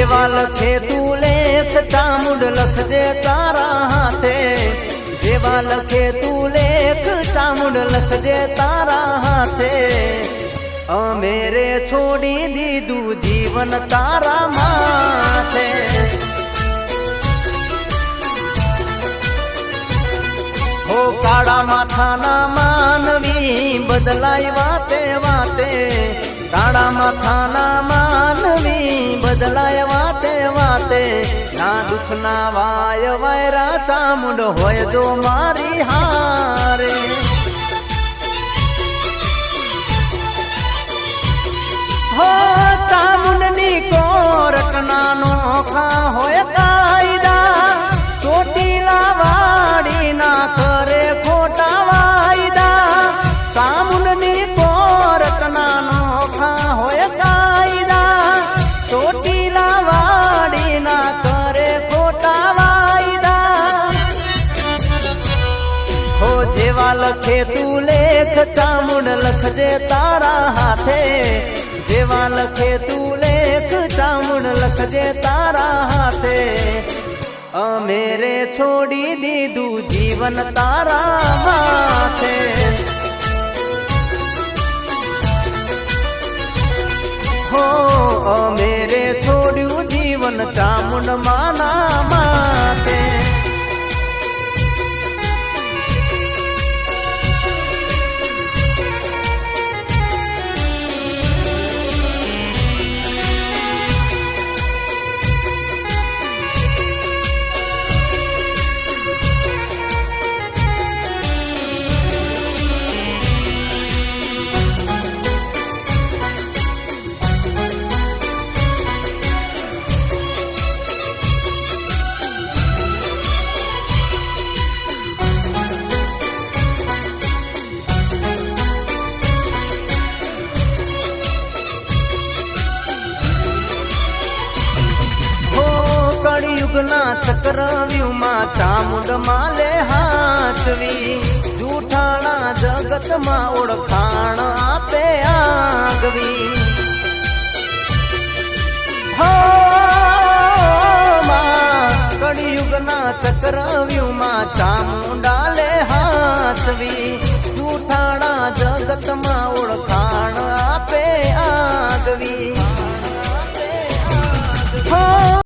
જેવા લખે તું લેખ ચામુંડ લખજે તારા હાથે, જેવા લખે તું લેખ ચામુંડ લખજે તારા હાથે, અમે રે છોડી દીધું જીવન તારા માથે. હો કાળા માથાના માનવી બદલાય વાતે વાતે, કાળા માથાના માનવી બદલાય વાતે વાતે, ના દુઃખ ના વાય વાયરા ચામુંડ હોય જો મારી હારે. હો ચામુંડની કોરટ ના નોખા હોય કાયદા, ચોટીલા વાડી ના કરે ખોટા વાયદા. ચામુંડની કોરટ ના નોખા હોય કાયદા, ચોટીલા વાડી ના કરે ખોટા વાયદા. હો જેવા લખે તું લેખ ચામુંડ લખજે તારા હાથે, જેવા લખે તું લેખ ચામુંડ લખજે તારા હાથે, અમે રે છોડી દીધું જીવન તારા માથે. હો અમે રે છોડ્યું જીવન ચામુંડ માના માથે. કળિયુગના ચક્રવ્યુહમાં ચામુંડ માલે હાચવી, જૂઠાણા જગતમાં ઓળખાણ